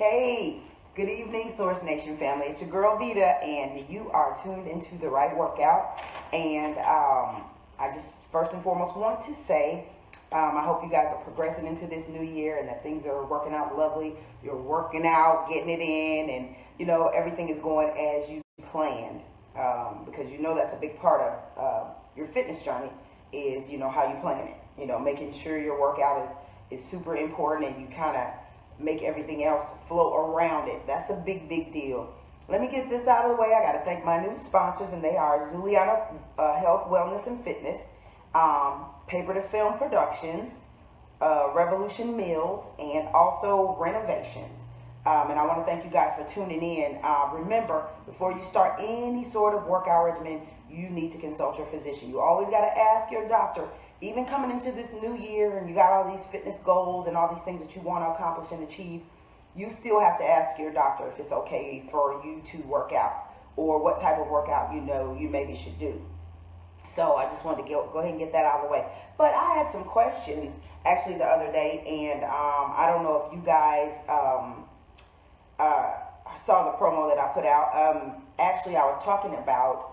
Hey, good evening, Source Nation family. It's your girl Veda, and you are tuned into the right workout. And I just first and foremost want to say, I hope you guys are progressing into this new year and that things are working out lovely. You're working out, getting it in, and everything is going as you planned. Because that's a big part of your fitness journey is how you plan it. Making sure your workout is super important, and you kind of make everything else flow around it. That's a big deal. Let me get this out of the way. I got to thank my new sponsors, and they are Zuliana Health, Wellness, and Fitness, Paper to Film Productions, Revolution Meals, and also Renovations. And I want to thank you guys for tuning in. Remember, before you start any sort of workout regimen, you need to consult your physician. You always got to ask your doctor. Even coming into this new year and you got all these fitness goals and all these things that you want to accomplish and achieve, you still have to ask your doctor if it's okay for you to work out or what type of workout you maybe should do. So I just wanted to go ahead and get that out of the way. But I had some questions actually the other day, and I don't know if you guys saw the promo that I put out. Actually, I was talking about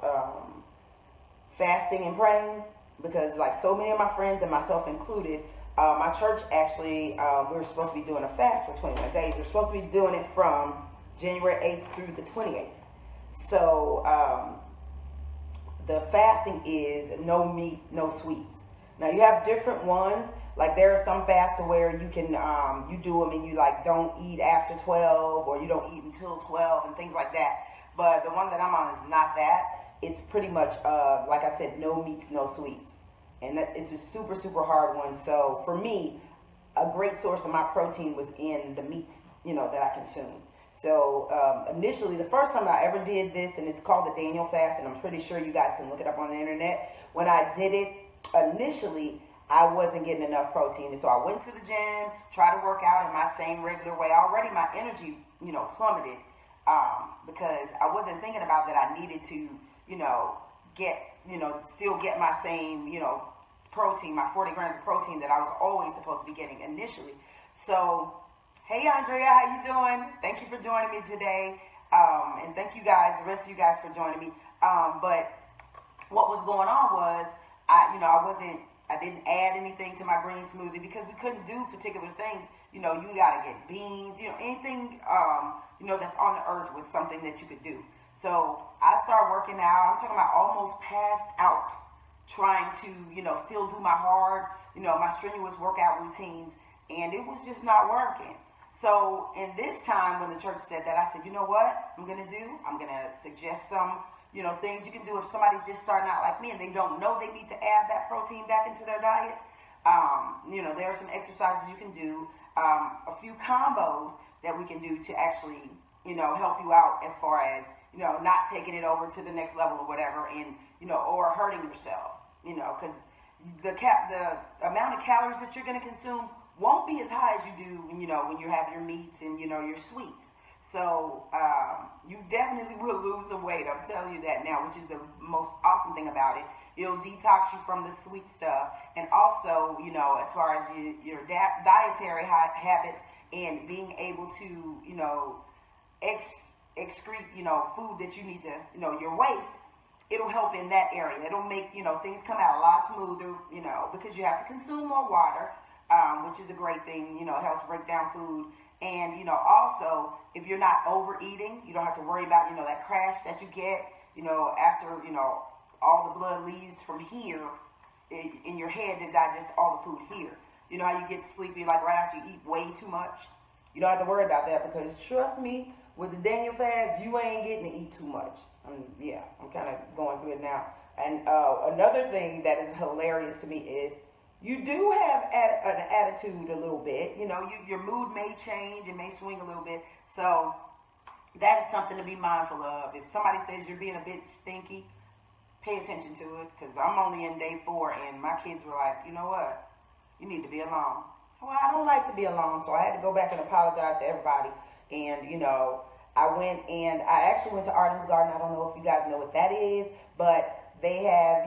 fasting and praying, because like so many of my friends and myself included, my church actually, we were supposed to be doing a fast for 21 days. We're supposed to be doing it from January 8th through the 28th. So the fasting is no meat, no sweets. Now you have different ones. Like there are some fasts where you can, you do them and you like don't eat after 12 or you don't eat until 12 and things like that. But the one that I'm on is not that. It's pretty much, like I said, no meats, no sweets. And it's a super hard one. So for me, a great source of my protein was in the meats, that I consume. So initially, the first time I ever did this, and it's called the Daniel fast, and I'm pretty sure you guys can look it up on the internet. When I did it, initially, I wasn't getting enough protein. And so I went to the gym, tried to work out in my same regular way. Already my energy, plummeted because I wasn't thinking about that I needed to, still get my same, protein, my 40 grams of protein that I was always supposed to be getting initially. So, hey Andrea, how you doing? Thank you for joining me today. And thank you guys, the rest of you guys for joining me. But what was going on was, I didn't add anything to my green smoothie because we couldn't do particular things. You gotta get beans, anything, that's on the earth was something that you could do. So I started working out. I'm talking about almost passed out, trying to, still do my hard, my strenuous workout routines, and it was just not working. So in this time when the church said that, I said, you know what I'm going to do? I'm going to suggest some, things you can do if somebody's just starting out like me and they don't know they need to add that protein back into their diet. There are some exercises you can do, a few combos that we can do to actually, help you out as far as, not taking it over to the next level or whatever, and, or hurting yourself, because the amount of calories that you're going to consume won't be as high as you do when, when you have your meats and, your sweets. So you definitely will lose some weight. I'm telling you that now, which is the most awesome thing about it. It'll detox you from the sweet stuff. And also, as far as your dietary habits and being able to, excrete, food that you need to, your waste, it'll help in that area. It'll make, things come out a lot smoother, because you have to consume more water, which is a great thing, helps break down food. And, also, if you're not overeating, you don't have to worry about, that crash that you get, after, all the blood leaves from here in your head to digest all the food here. You know how you get sleepy, like right after you eat way too much? You don't have to worry about that because trust me, with the Daniel fast, you ain't getting to eat too much. I'm kind of going through it now. And another thing that is hilarious to me is you do have an attitude a little bit. Your mood may change, it may swing a little bit. So that is something to be mindful of. If somebody says you're being a bit stinky, pay attention to it, because I'm only in day 4 and my kids were like, you know what? You need to be alone. Well, I don't like to be alone, so I had to go back and apologize to everybody. And, I actually went to Arden's Garden. I don't know if you guys know what that is, but they have,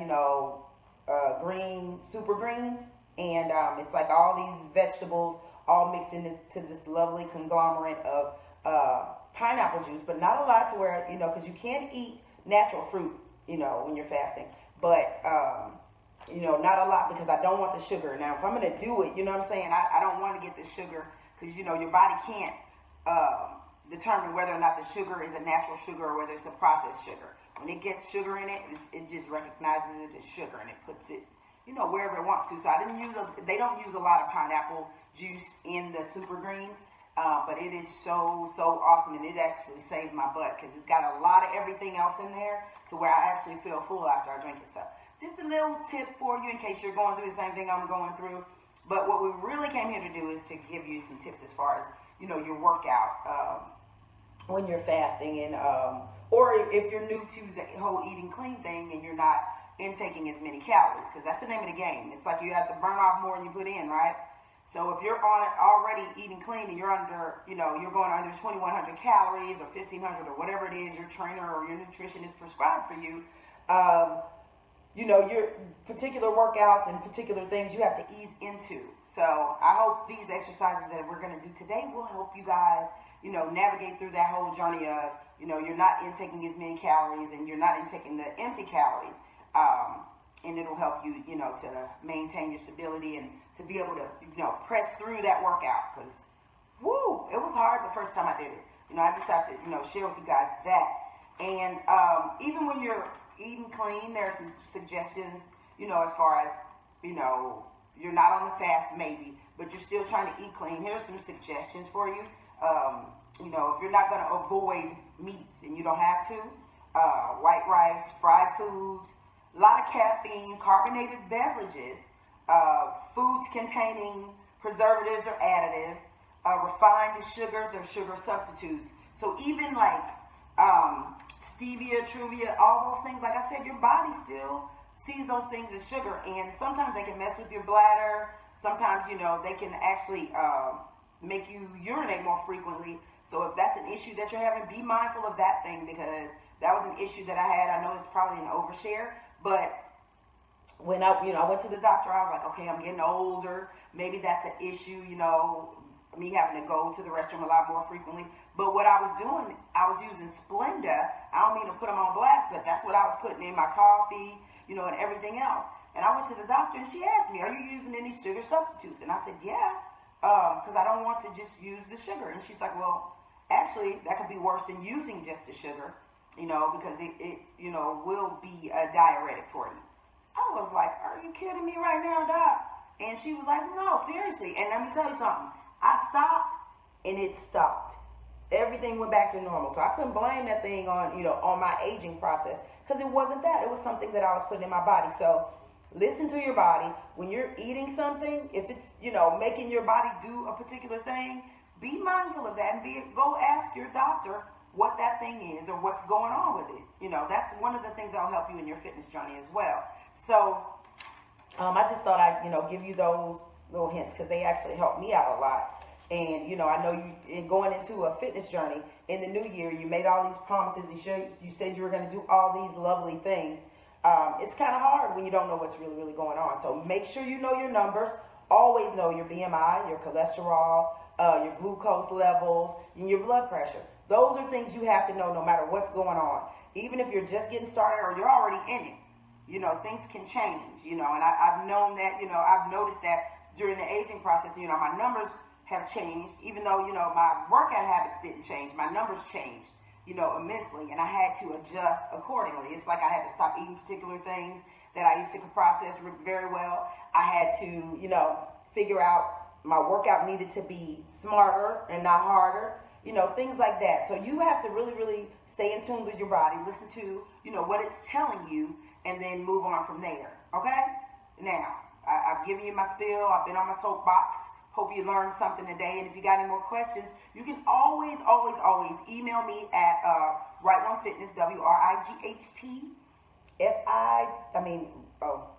green, super greens, and it's like all these vegetables all mixed into this lovely conglomerate of pineapple juice, but not a lot to where, because you can eat natural fruit, when you're fasting. But, not a lot because I don't want the sugar. Now, if I'm going to do it, you know what I'm saying? I don't want to get the sugar because, your body can't determine whether or not the sugar is a natural sugar or whether it's a processed sugar. When it gets sugar in it, it just recognizes it as sugar and it puts it, wherever it wants to. So they don't use a lot of pineapple juice in the super greens, but it is so awesome, and it actually saved my butt because it's got a lot of everything else in there to where I actually feel full after I drink it. So just a little tip for you in case you're going through the same thing I'm going through. But what we really came here to do is to give you some tips as far as, your workout when you're fasting, and or if you're new to the whole eating clean thing and you're not intaking as many calories, because that's the name of the game. It's like you have to burn off more than you put in, right? So if you're on it already eating clean and you're under, you're going under 2,100 calories or 1,500 or whatever it is your trainer or your nutritionist prescribed for you, your particular workouts and particular things you have to ease into. So I hope these exercises that we're going to do today will help you guys, navigate through that whole journey of, you're not intaking as many calories and you're not intaking the empty calories. And it'll help you, to maintain your stability and to be able to, press through that workout. Because, it was hard the first time I did it. I just have to, share with you guys that. And even when you're eating clean, there are some suggestions, as far as, you're not on the fast maybe, but you're still trying to eat clean. Here's some suggestions for you. If you're not going to avoid meats, and you don't have to, white rice, fried foods, a lot of caffeine, carbonated beverages, foods containing preservatives or additives, refined sugars or sugar substitutes. So even like stevia, truvia, all those things, like I said, your body still sees those things as sugar, and sometimes they can mess with your bladder. Sometimes, they can actually make you urinate more frequently. So if that's an issue that you're having, be mindful of that thing, because that was an issue that I had. I know it's probably an overshare, but when I went to the doctor, I was like, okay, I'm getting older. Maybe that's an issue, me having to go to the restroom a lot more frequently. But what I was doing, I was using Splenda. I don't mean to put them on blast, but that's what I was putting in my coffee, and everything else. And I went to the doctor, and she asked me, are you using any sugar substitutes? And I said, yeah, because I don't want to just use the sugar. And she's like, well, actually, that could be worse than using just the sugar, because it will be a diuretic for you. I was like, are you kidding me right now, doc? And she was like, no, seriously. And let me tell you something. I stopped, and it stopped. Everything went back to normal. So I couldn't blame that thing on, on my aging process, because it wasn't that. It was something that I was putting in my body. So listen to your body. When you're eating something, if it's, making your body do a particular thing, be mindful of that, and go ask your doctor what that thing is or what's going on with it. That's one of the things that will help you in your fitness journey as well. So I just thought I'd, give you those little hints, because they actually helped me out a lot. And, I know you, in going into a fitness journey in the new year, you made all these promises. You said you were going to do all these lovely things. It's kind of hard when you don't know what's really, really going on. So make sure you know your numbers. Always know your BMI, your cholesterol, your glucose levels, and your blood pressure. Those are things you have to know no matter what's going on. Even if you're just getting started or you're already in it, things can change, and I've known that, I've noticed that during the aging process, my numbers have changed. Even though, my workout habits didn't change, my numbers changed, immensely, and I had to adjust accordingly. It's like I had to stop eating particular things that I used to process very well. I had to, figure out my workout needed to be smarter and not harder, things like that. So you have to really, really stay in tune with your body, listen to, what it's telling you, and then move on from there, okay? Now, I've given you my spiel. I've been on my soapbox. Hope you learned something today. And if you got any more questions, you can always email me at Right1Fitness,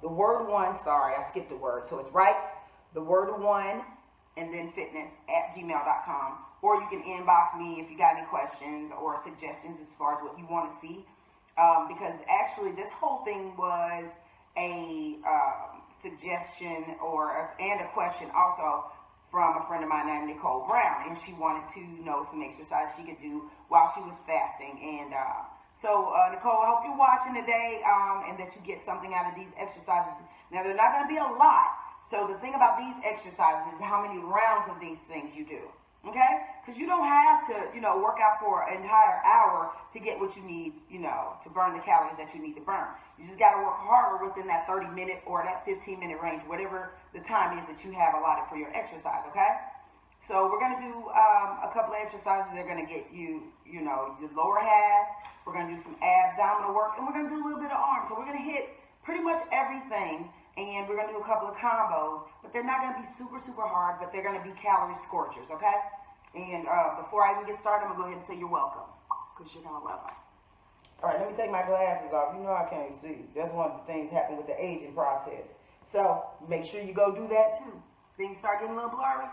the word one, sorry, I skipped a word. So it's right, the word one, and then fitness at gmail.com. Or you can inbox me if you got any questions or suggestions as far as what you want to see. Because actually this whole thing was a suggestion and a question also from a friend of mine named Nicole Brown, and she wanted to know some exercise she could do while she was fasting. And so Nicole, I hope you're watching today and that you get something out of these exercises. Now, they're not going to be a lot. So the thing about these exercises is how many rounds of these things you do. Okay? Because you don't have to, work out for an entire hour to get what you need, to burn the calories that you need to burn. You just got to work harder within that 30-minute or that 15-minute range, whatever the time is that you have allotted for your exercise, okay? So we're going to do a couple of exercises that are going to get you, your lower half. We're going to do some abdominal work, and we're going to do a little bit of arms. So we're going to hit pretty much everything, and we're going to do a couple of combos, but they're not going to be super, super hard, but they're going to be calorie scorchers, okay? And before I even get started, I'm going to go ahead and say you're welcome, because you're going to love them. All right, let me take my glasses off. You know I can't see. That's one of the things that happen with the aging process. So make sure you go do that too. Things start getting a little blurry.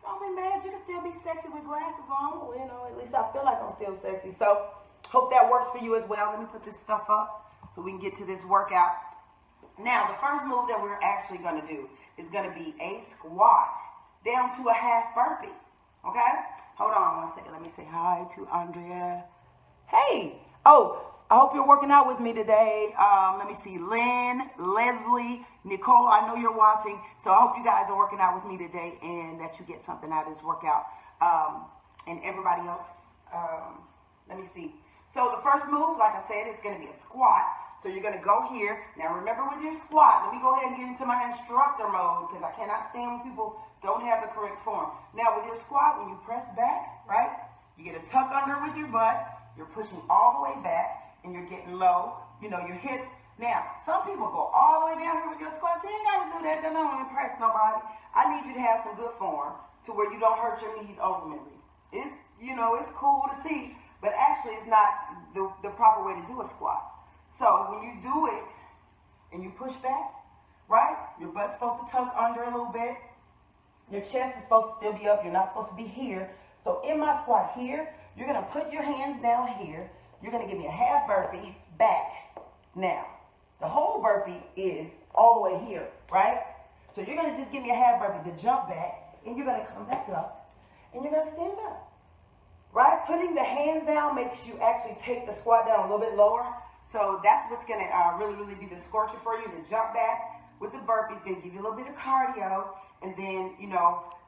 Don't be mad. You can still be sexy with glasses on. Well, at least I feel like I'm still sexy. So hope that works for you as well. Let me put this stuff up so we can get to this workout. Now, the first move that we're actually going to do is going to be a squat down to a half burpee. Okay? Hold on one second. Let me say hi to Andrea. Hey. Oh, I hope you're working out with me today. Let me see. Lynn, Leslie, Nicole, I know you're watching. So I hope you guys are working out with me today and that you get something out of this workout. And everybody else, let me see. So the first move, like I said, is going to be a squat. So you're going to go here. Now remember with your squat, let me go ahead and get into my instructor mode because I cannot stand when people don't have the correct form. Now with your squat, when you press back, right, you get a tuck under with your butt. You're pushing all the way back and you're getting low, your hips. Now, some people go all the way down here with your squats. You ain't got to do that. That don't impress nobody. I need you to have some good form to where you don't hurt your knees ultimately. It's, it's cool to see, but actually it's not the proper way to do a squat. So when you do it and you push back, right, your butt's supposed to tuck under a little bit. Your chest is supposed to still be up. You're not supposed to be here. So in my squat here, you're going to put your hands down here. You're going to give me a half burpee back. Now, the whole burpee is all the way here, right? So you're going to just give me a half burpee to jump back, and you're going to come back up, and you're going to stand up, right? Putting the hands down makes you actually take the squat down a little bit lower. So that's what's going to really, really be the scorcher for you. The jump back with the burpee is going to give you a little bit of cardio, and then,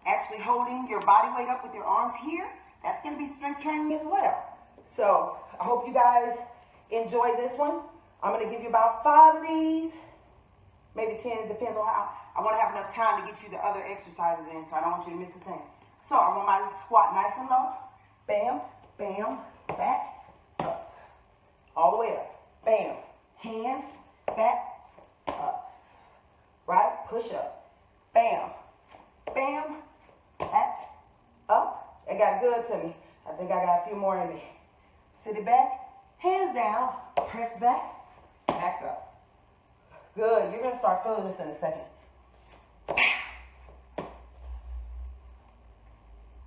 actually holding your body weight up with your arms here. That's going to be strength training as well. So I hope you guys enjoy this one. I'm going to give you about 5 of these, maybe 10. It depends on how. I want to have enough time to get you the other exercises in, so I don't want you to miss a thing. So I want my squat nice and low. Bam, bam, back, up. All the way up. Bam. Hands, back, up. Right? Push up. Bam, bam, back, up. It got good to me. I think I got a few more in me. Sit it back, hands down, press back, back up. Good. You're going to start feeling this in a second.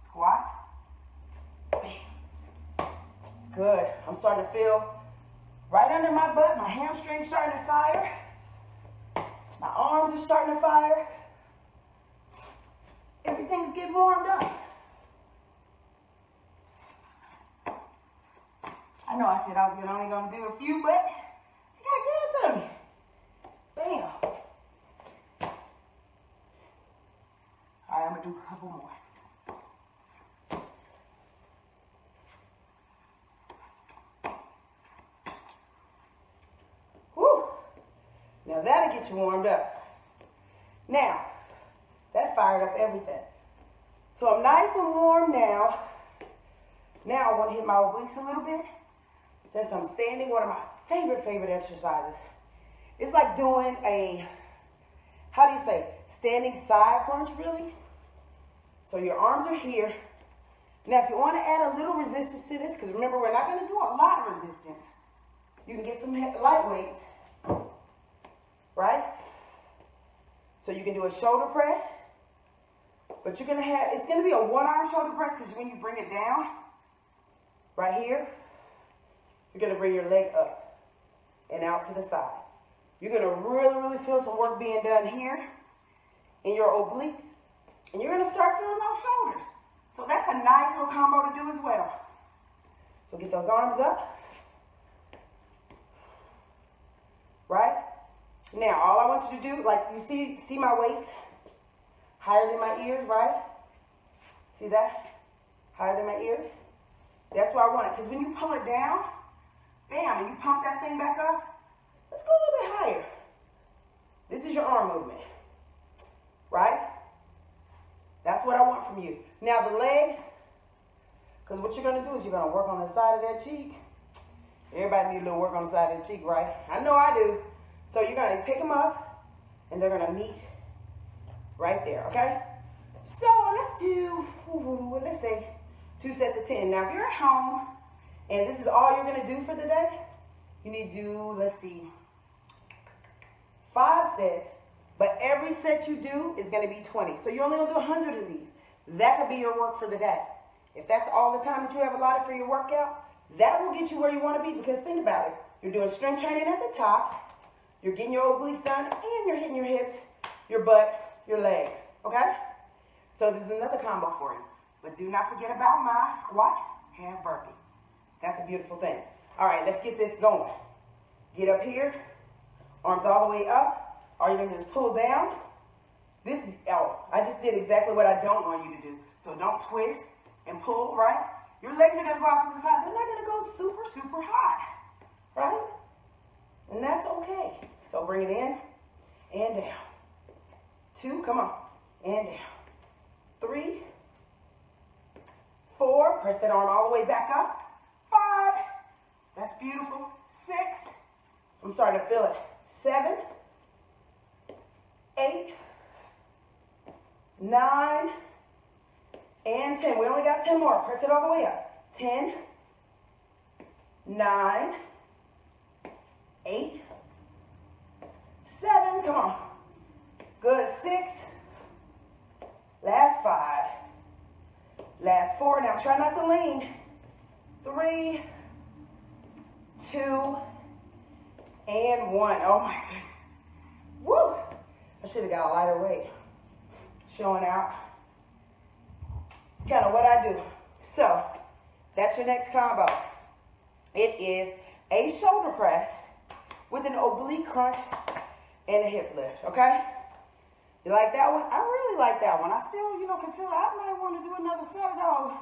Squat. Good. I'm starting to feel right under my butt. My hamstrings starting to fire. My arms are starting to fire. Everything's getting warmed up. I know I said I was only going to do a few, but it got good to me. Bam. All right, I'm going to do a couple more. Whew. Now that'll get you warmed up. Now, that fired up everything. So I'm nice and warm now. Now I want to hit my obliques a little bit. Since I'm standing, one of my favorite exercises. It's like doing a, standing side crunch, really. So your arms are here. Now, if you want to add a little resistance to this, because remember, we're not going to do a lot of resistance. You can get some light weights, right? So you can do a shoulder press, but it's going to be a one-arm shoulder press, because when you bring it down, right here, you're going to bring your leg up and out to the side. You're going to really feel some work being done here in your obliques And you're gonna start feeling those shoulders. So that's a nice little combo to do as well. So get those arms up. Right? Now, all I want you to do, like you see my weights higher than my ears, right? See that? Higher than my ears? That's what I want. Because when you pull it down, bam, and you pump that thing back up, let's go a little bit higher. This is your arm movement. Right? That's what I want from you. Now the leg, because what you're going to do is you're going to work on the side of that cheek. Everybody needs a little work on the side of the cheek, right? I know I do. So you're going to take them up, and they're going to meet right there, okay? So let's do, let's say 2 sets of 10. Now if you're at home, and this is all you're going to do for the day, you need to do, let's see, 5 sets. But every set you do is going to be 20. So you're only going to do 100 of these. That could be your work for the day. If that's all the time that you have allotted for your workout, that will get you where you want to be. Because think about it. You're doing strength training at the top. You're getting your obliques done. And you're hitting your hips, your butt, your legs. Okay? So this is another combo for you. But do not forget about my squat, half burpee. That's a beautiful thing. All right, let's get this going. Get up here. Arms all the way up. All you're going to do is pull down. This is, I just did exactly what I don't want you to do. So don't twist and pull, right? Your legs are going to go out to the side. They're not going to go super, super high, right? And that's okay. So bring it in and down. 2, come on, and down. 3, 4, press that arm all the way back up. 5, that's beautiful. 6, I'm starting to feel it. 7, 8, 9, and 10. We only got 10 more. Press it all the way up. 10, 9, 8, 7. Come on. Good. 6. Last 5. Last 4. Now try not to lean. 3, 2, and 1. Oh my goodness. Woo! I should have got a lighter weight. Showing out. It's kind of what I do. So, that's your next combo. It is a shoulder press with an oblique crunch and a hip lift, okay? You like that one? I really like that one. I still, can feel it. I might want to do another set of those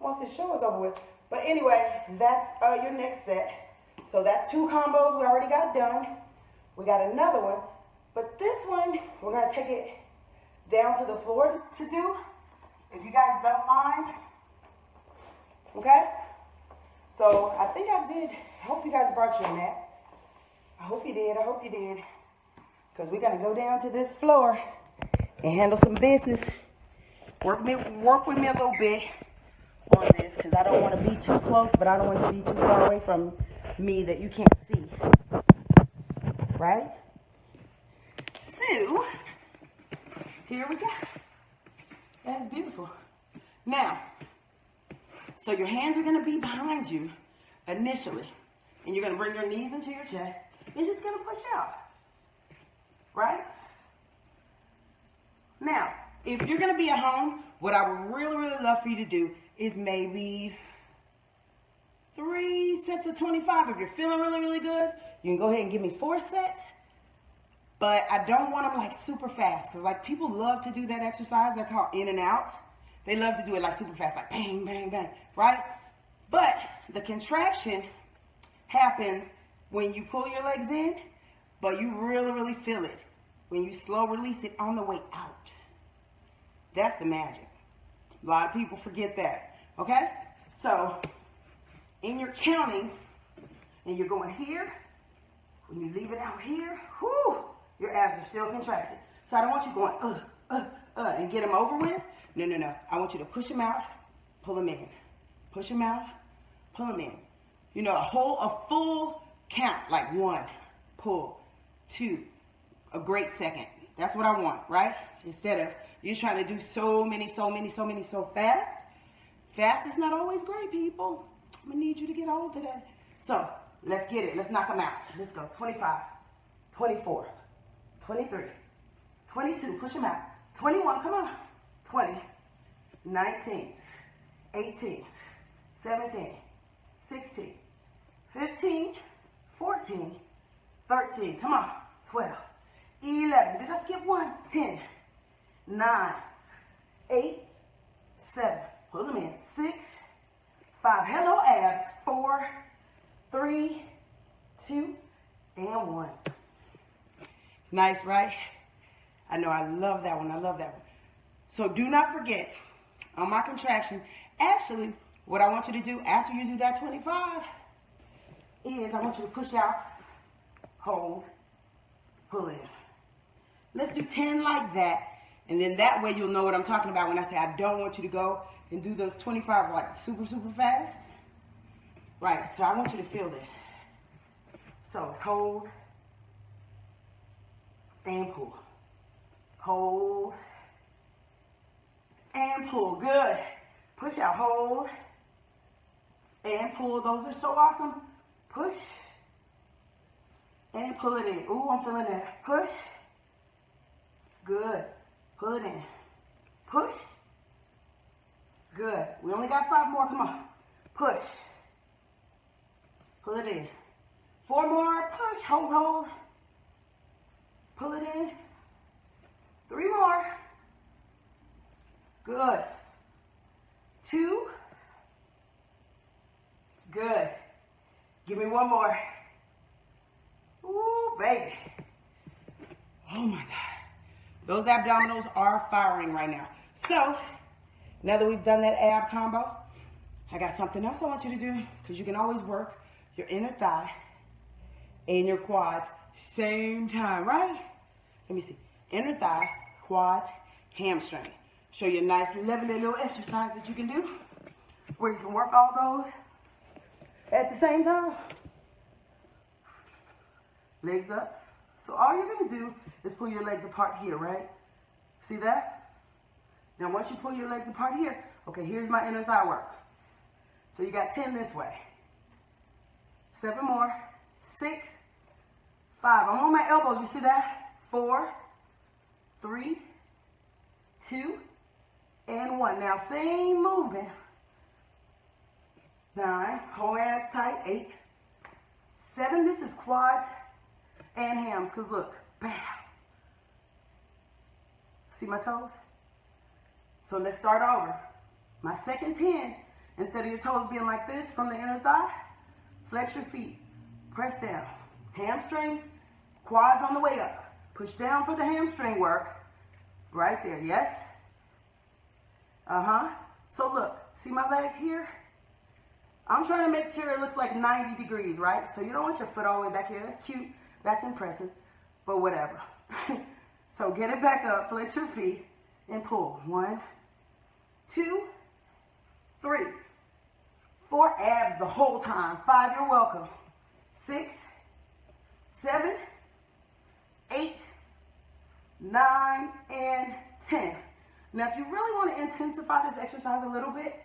once the show is over with. But anyway, that's your next set. So that's 2 combos we already got done. We got another one. But this one, we're going to take it down to the floor to do, if you guys don't mind. Okay? So I think I did. I hope you guys brought your mat. I hope you did. I hope you did. Because we're going to go down to this floor and handle some business. Work with me a little bit on this, because I don't want to be too close, but I don't want to be too far away from me that you can't see. Right? So, here we go. That's beautiful. Now, so your hands are going to be behind you initially. And you're going to bring your knees into your chest. You're just going to push out. Right? Now, if you're going to be at home, what I would really, really love for you to do is maybe 3 sets of 25. If you're feeling really, really good, you can go ahead and give me 4 sets. But I don't want them like super fast, because like people love to do that exercise. They're called in and out. They love to do it like super fast, like bang, bang, bang, right? But the contraction happens when you pull your legs in, but you really, really feel it when you slow release it on the way out. That's the magic. A lot of people forget that, okay? So in your counting, and you're going here, when you leave it out here, whoo, your abs are still contracted. So I don't want you going, and get them over with. No. I want you to push them out, pull them in. Push them out, pull them in. A full count, like 1, pull, 2, a great second. That's what I want, right? Instead of you trying to do so many so fast. Fast is not always great, people. I'm gonna need you to get old today. So let's get it. Let's knock them out. Let's go. 25, 24, 23, 22. Push them out. 21. Come on. 20, 19, 18, 17, 16, 15, 14, 13, come on, 12, 11, did I skip one? 10, 9, 8, 7, hold them in, 6, 5, hello abs, 4, 3, 2, and 1. Nice, right? I know, I love that one, I love that one. So do not forget, on my contraction, actually, what I want you to do after you do that 25 is I want you to push out, hold, pull in. Let's do 10 like that, and then that way you'll know what I'm talking about when I say I don't want you to go and do those 25 like super, super fast. Right, so I want you to feel this. So it's hold and pull. Hold and pull. Good. Push out, hold and pull. Those are so awesome. Push and pull it in. Ooh, I'm feeling that. Push. Good. Pull it in. Push. Good. We only got 5 more. Come on. Push. Pull it in. 4 more. Push. Hold, hold. Pull it in. 3 more. Good. 2. Good. Give me 1 more. Ooh, baby. Oh my God. Those abdominals are firing right now. So, now that we've done that ab combo, I got something else I want you to do, because you can always work your inner thigh and your quads same time, right? Let me see. Inner thigh, quads, hamstring. Show you a nice lovely little exercise that you can do where you can work all those at the same time. Legs up. So all you're going to do is pull your legs apart here, right? See that? Now once you pull your legs apart here, okay, here's my inner thigh work. So you got 10 this way. 7 more. 6, 5. I'm on my elbows, you see that? 4, 3, 2, and 1. Now same movement. 9, hold hands tight. 8, 7, this is quads and hams, because look, bam. See my toes? So let's start over. My second 10, instead of your toes being like this from the inner thigh, flex your feet, press down. Hamstrings, quads on the way up. Push down for the hamstring work. Right there, yes? So look, see my leg here? I'm trying to make sure it looks like 90 degrees, right? So you don't want your foot all the way back here. That's cute. That's impressive, but whatever. So get it back up, flex your feet, and pull. 1, 2, 3, 4, abs the whole time. 5, you're welcome. 6, 7, 8, 9, and 10. Now, if you really want to intensify this exercise a little bit,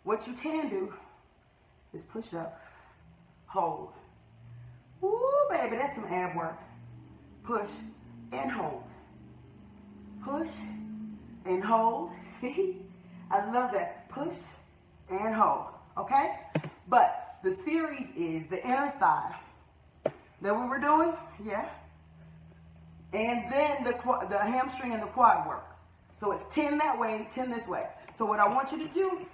what you can do is push up, hold. Ooh, baby, that's some ab work. Push and hold. Push and hold. I love that. Push and hold, okay? But the series is the inner thigh. That what we're doing? Yeah. And then the hamstring and the quad work. So it's 10 that way, 10 this way. So what I want you to do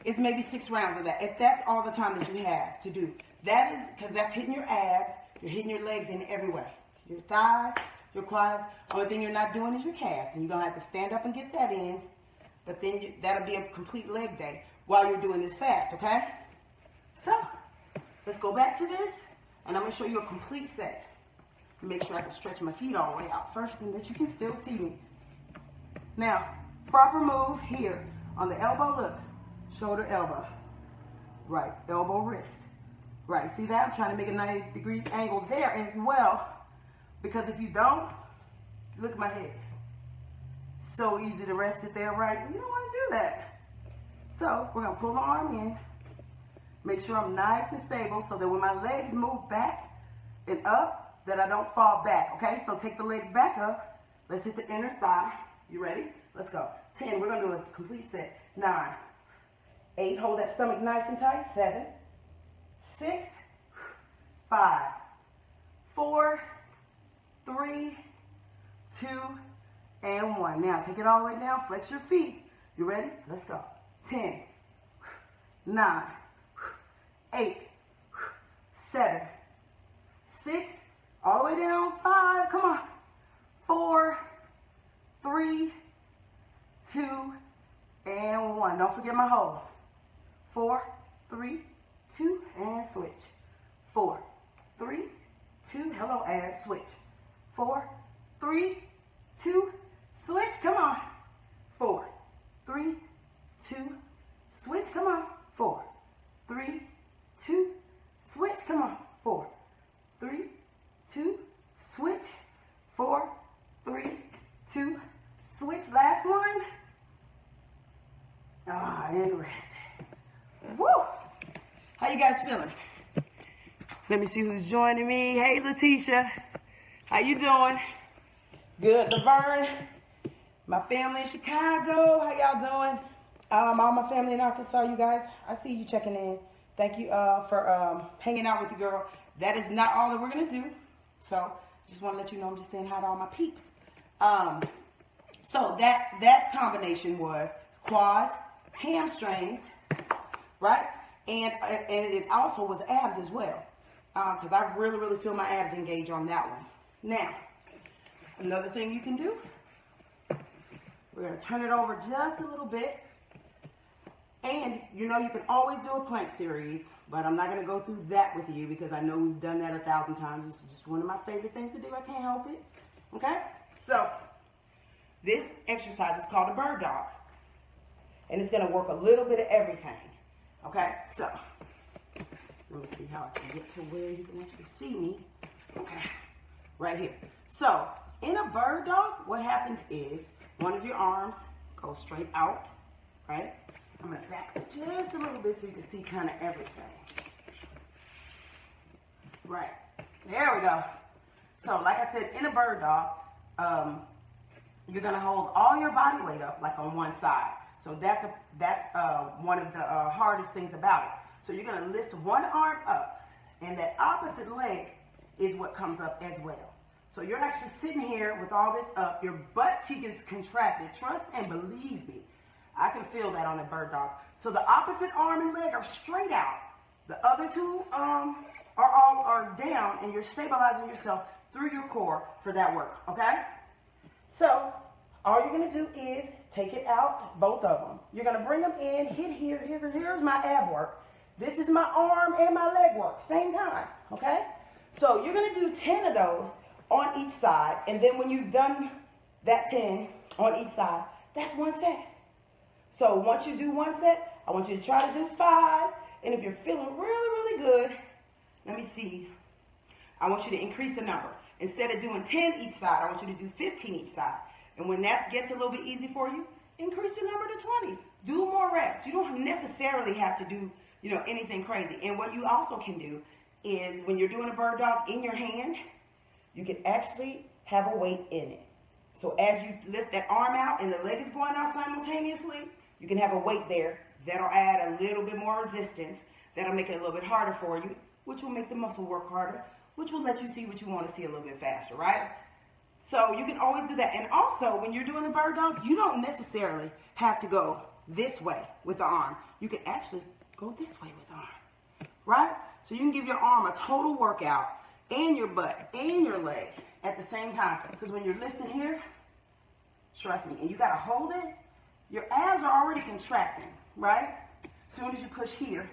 is maybe 6 rounds of that, if that's all the time that you have to do. That is, because that's hitting your abs, you're hitting your legs in every way. Your thighs, your quads. Only thing you're not doing is your calves. And you're going to have to stand up and get that in. But then that'll be a complete leg day while you're doing this fast, okay? So, let's go back to this. And I'm going to show you a complete set. Make sure I can stretch my feet all the way out first and that you can still see me. Now, proper move here. On the elbow, look. Shoulder, elbow. Right. Elbow, wrist. Right. See that? I'm trying to make a 90-degree angle there as well. Because if you don't, look at my head. So easy to rest it there, right? You don't want to do that. So, we're going to pull the arm in. Make sure I'm nice and stable so that when my legs move back and up, that I don't fall back, okay? So take the legs back up. Let's hit the inner thigh. You ready? Let's go. 10. We're going to do a complete set. 9, 8. Hold that stomach nice and tight. 7, 6, 5, 4, 3, 2, and 1. Now take it all the way down. Flex your feet. You ready? Let's go. 10, 9, 8, 7, 6, all the way down. 5, come on. 4, 3, 2, and 1. Don't forget my hold. 4, 3, 2, and switch. 4, 3, 2, hello, abs, switch. 4, 3, 2, switch, come on. 4, 3, 2, switch, come on. 4, 3, 2, switch, come on. 4, 3, 2, switch. 4, 3, 2, switch. Last one. And rest. Woo! How you guys feeling? Let me see who's joining me. Hey, Letitia. How you doing? Good. Laverne. My family in Chicago. How y'all doing? All my family in Arkansas, you guys. I see you checking in. Thank you for hanging out with the girl. That is not all that we're going to do. So, just want to let you know I'm just saying hi to all my peeps. So, that combination was quads, hamstrings, right? And it also was abs as well. Because I really, really feel my abs engage on that one. Now, another thing you can do, we're going to turn it over just a little bit. And, you know, you can always do a plank series, but I'm not going to go through that with you because I know we've done that 1,000 times. This is just one of my favorite things to do. I can't help it. Okay? So, this exercise is called a bird dog. And it's going to work a little bit of everything. Okay? So, let me see how I can get to where you can actually see me. Okay. Right here. So, in a bird dog, what happens is one of your arms goes straight out, right? I'm going to back up just a little bit so you can see kind of everything. Right. There we go. So, like I said, in a bird dog, you're going to hold all your body weight up like on one side. So that's one of the hardest things about it. So you're going to lift one arm up, and that opposite leg is what comes up as well. So you're actually sitting here with all this up. Your butt cheek is contracted. Trust and believe me, I can feel that on a bird dog. So the opposite arm and leg are straight out. The other two are down, and you're stabilizing yourself through your core for that work, okay? So all you're going to do is take it out, both of them. You're going to bring them in, hit here. Here's my ab work. This is my arm and my leg work, same time, okay? So you're going to do 10 of those on each side, and then when you've done that 10 on each side, that's one set. So once you do one set, I want you to try to do 5, and if you're feeling really, really good, let me see. I want you to increase the number. Instead of doing 10 each side, I want you to do 15 each side. And when that gets a little bit easy for you, increase the number to 20. Do more reps. You don't necessarily have to do, anything crazy. And what you also can do is when you're doing a bird dog in your hand, you can actually have a weight in it. So as you lift that arm out and the leg is going out simultaneously, you can have a weight there. That'll add a little bit more resistance. That'll make it a little bit harder for you, which will make the muscle work harder, which will let you see what you want to see a little bit faster, right? So you can always do that. And also, when you're doing the bird dog, you don't necessarily have to go this way with the arm. You can actually go this way with the arm, right? So you can give your arm a total workout and your butt and your leg at the same time. Because when you're lifting here, trust me, and you got to hold it, your abs are already contracting, right? As soon as you push here,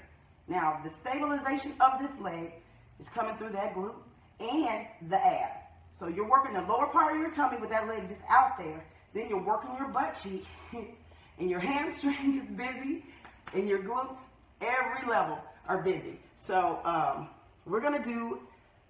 now the stabilization of this leg is coming through that glute and the abs. So you're working the lower part of your tummy with that leg just out there. Then you're working your butt cheek, and your hamstring is busy, and your glutes, every level, are busy. So we're going to do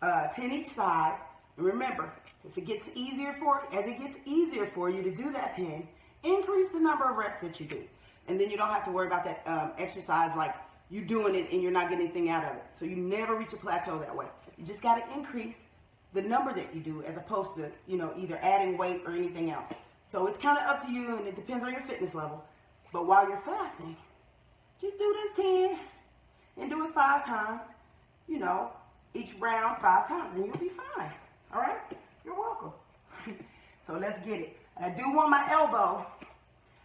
10 each side. And remember, if it gets easier for you to do that 10, increase the number of reps that you do. And then you don't have to worry about that exercise like you doing it and you're not getting anything out of it. So you never reach a plateau that way. You just got to increase the number that you do as opposed to, either adding weight or anything else. So it's kind of up to you, and it depends on your fitness level. But while you're fasting, just do this 10 and do it 5 times, you know, each round 5 times, and you'll be fine. All right? You're welcome. So let's get it. I do want my elbow.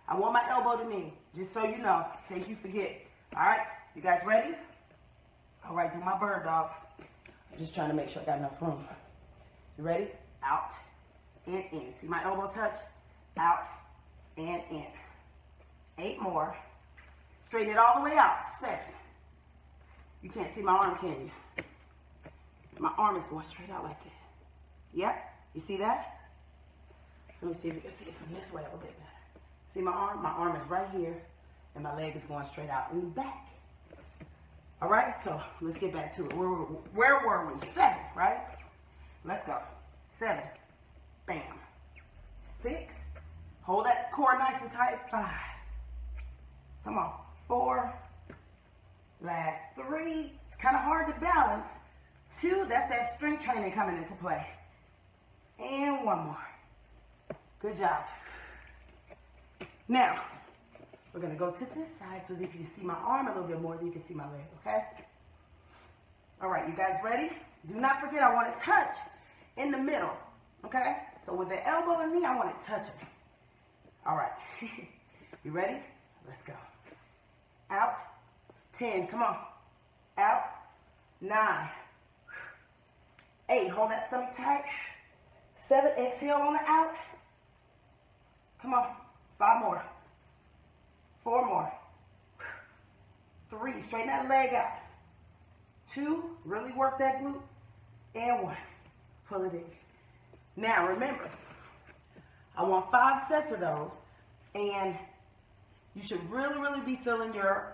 I want my elbow to knee, just so you know, in case you forget. All right? You guys ready? All right, do my bird dog. I'm just trying to make sure I got enough room. You ready? Out and in. See my elbow touch? Out and in. 8 more. Straighten it all the way out. 7. You can't see my arm, can you? My arm is going straight out like that. Yep. You see that? Let me see if you can see it from this way a little bit better. See my arm? My arm is right here, and my leg is going straight out in the back. All right, so let's get back to it. Where were we? 7, right? Let's go. 7. Bam. 6. Hold that core nice and tight. 5. Come on. 4. Last 3. It's kind of hard to balance. 2. That's that strength training coming into play. And 1 more. Good job. Now, we're going to go to this side so that you can see my arm a little bit more than you can see my leg, okay? All right, you guys ready? Do not forget, I want to touch in the middle, okay? So with the elbow and knee, I want to touch it. All right. You ready? Let's go. Out. 10. Come on. Out. 9. 8. Hold that stomach tight. 7. Exhale on the out. Come on. 5 more. 4 more. 3. Straighten that leg out. 2. Really work that glute. And 1. Pull it in. Now remember, I want 5 sets of those, and you should really, really be feeling your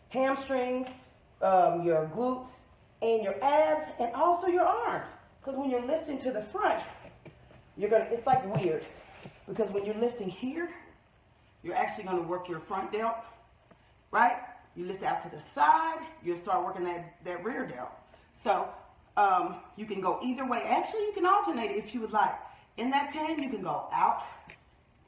hamstrings, your glutes, and your abs, and also your arms. Because when you're lifting to the front, it's like weird. Because when you're lifting here, you're actually gonna work your front delt, right? You lift out to the side, you'll start working that rear delt. So you can go either way. Actually, you can alternate it if you would like. In that 10, you can go out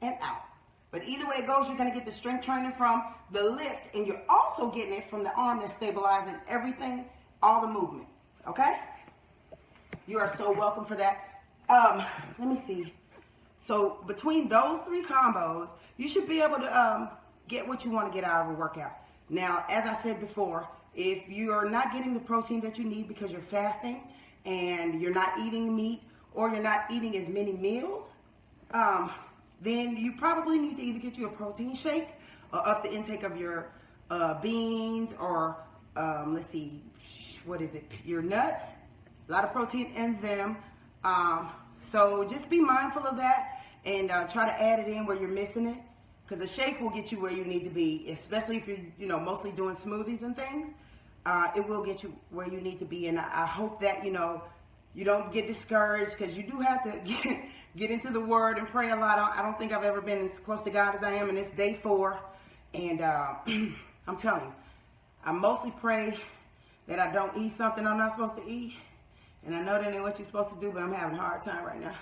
and out. But either way it goes, you're gonna get the strength training from the lift, and you're also getting it from the arm that's stabilizing everything, all the movement, okay? You are so welcome for that. Let me see. So between those 3 combos, you should be able to get what you want to get out of a workout. Now, as I said before, if you are not getting the protein that you need because you're fasting and you're not eating meat or you're not eating as many meals, then you probably need to either get you a protein shake or up the intake of your beans or, let's see, what is it? Your nuts. A lot of protein in them. So just be mindful of that and try to add it in where you're missing it, because a shake will get you where you need to be, especially if you're mostly doing smoothies and things. It will get you where you need to be, and I hope that you don't get discouraged, because you do have to get into the Word and pray a lot. I don't think I've ever been as close to God as I am, and it's day 4, and I'm telling you, I mostly pray that I don't eat something I'm not supposed to eat. And I know that ain't what you're supposed to do, but I'm having a hard time right now.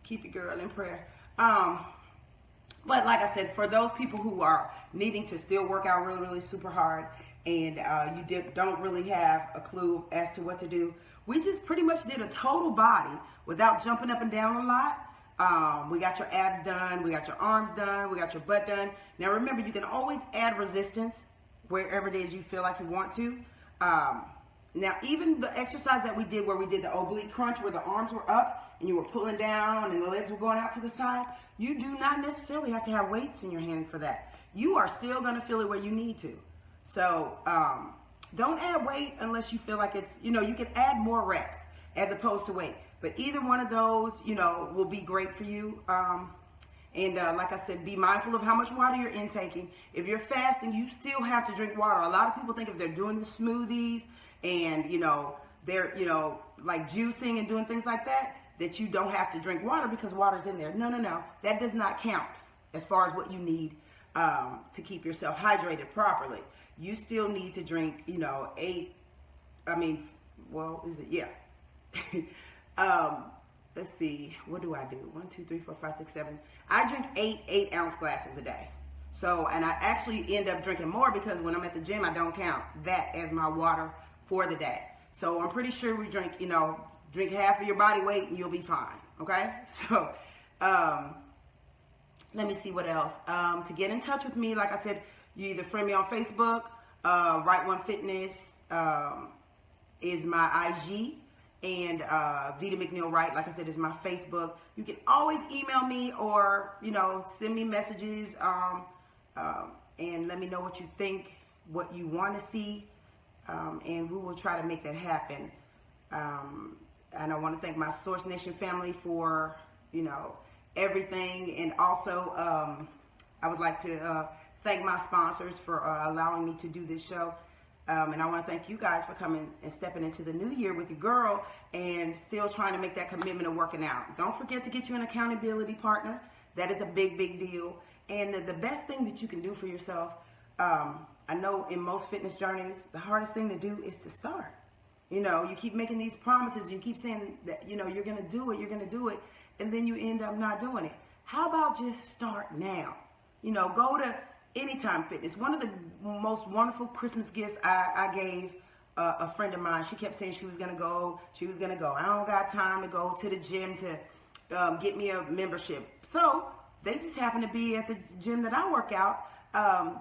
Keep your girl in prayer. But like I said, for those people who are needing to still work out really, really super hard, and you don't really have a clue as to what to do, we just pretty much did a total body without jumping up and down a lot. We got your abs done, we got your arms done, we got your butt done. Now remember, you can always add resistance wherever it is you feel like you want to. Now, even the exercise that we did where we did the oblique crunch, where the arms were up and you were pulling down and the legs were going out to the side, you do not necessarily have to have weights in your hand for that. You are still going to feel it where you need to. So don't add weight unless you feel like it's, you can add more reps as opposed to weight. But either one of those, will be great for you. And like I said, be mindful of how much water you're intaking. If you're fasting, you still have to drink water. A lot of people think if they're doing the smoothies and, they're, like juicing and doing things like that, that you don't have to drink water because water's in there. No, no, no. That does not count as far as what you need to keep yourself hydrated properly. You still need to drink, 8, let's see, what do I do? 1, 2, 3, 4, 5, 6, 7. I drink 8-ounce glasses a day. So, and I actually end up drinking more because when I'm at the gym, I don't count that as my water for the day. So I'm pretty sure we drink, drink half of your body weight and you'll be fine. Okay? So, let me see what else. To get in touch with me, like I said, you either friend me on Facebook, Right One Fitness is my IG, and Veda McNeal-Wright, like I said, is my Facebook. You can always email me or, send me messages and let me know what you think, what you want to see, and we will try to make that happen. And I want to thank my Source Nation family for, everything. And also, I would like to thank my sponsors for allowing me to do this show. And I want to thank you guys for coming and stepping into the new year with your girl and still trying to make that commitment of working out. Don't forget to get you an accountability partner. That is a big, big deal. And the best thing that you can do for yourself, I know in most fitness journeys, the hardest thing to do is to start. You keep making these promises. You keep saying that, you're going to do it, and then you end up not doing it. How about just start now? Go to Anytime Fitness. One of the most wonderful Christmas gifts I gave a friend of mine. She kept saying she was going to go. I don't got time to go to the gym to get me a membership. So they just happen to be at the gym that I work out.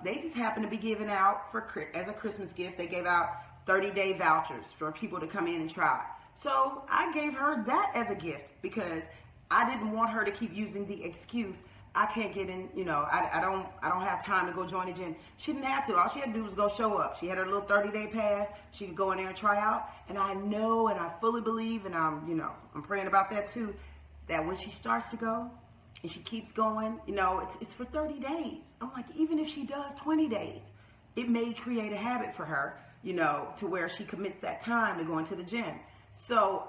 They just happen to be giving out as a Christmas gift. They gave out 30-day vouchers for people to come in and try. So I gave her that as a gift because I didn't want her to keep using the excuse, I can't get in, I don't have time to go join the gym. She didn't have to. All she had to do was go show up. She had her little 30-day pass. She could go in there and try out. And I know and I fully believe, and I'm praying about that too, that when she starts to go and she keeps going, it's for 30 days. I'm like, even if she does 20 days, it may create a habit for her, to where she commits that time to going to the gym. So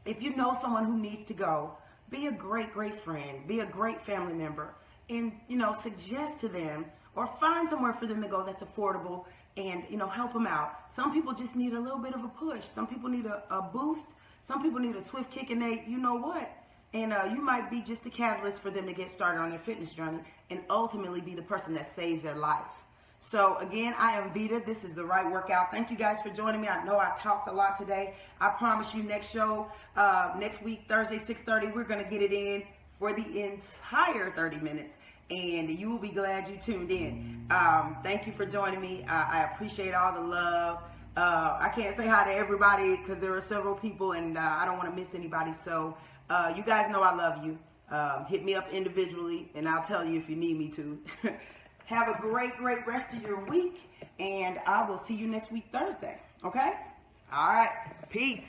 if you know someone who needs to go, be a great, great friend, be a great family member, and, suggest to them or find somewhere for them to go that's affordable and, help them out. Some people just need a little bit of a push. Some people need a boost. Some people need a swift kick and you know what? And you might be just a catalyst for them to get started on their fitness journey and ultimately be the person that saves their life. So again, I am Veda. This is The Right Workout. Thank you guys for joining me. I know I talked a lot today. I promise you next show, next week, Thursday, 6:30, we're going to get it in for the entire 30 minutes. And you will be glad you tuned in. Thank you for joining me. I appreciate all the love. I can't say hi to everybody because there are several people and I don't want to miss anybody. So you guys know I love you. Hit me up individually and I'll tell you if you need me to. Have a great, great rest of your week, and I will see you next week, Thursday. Okay? All right. Peace.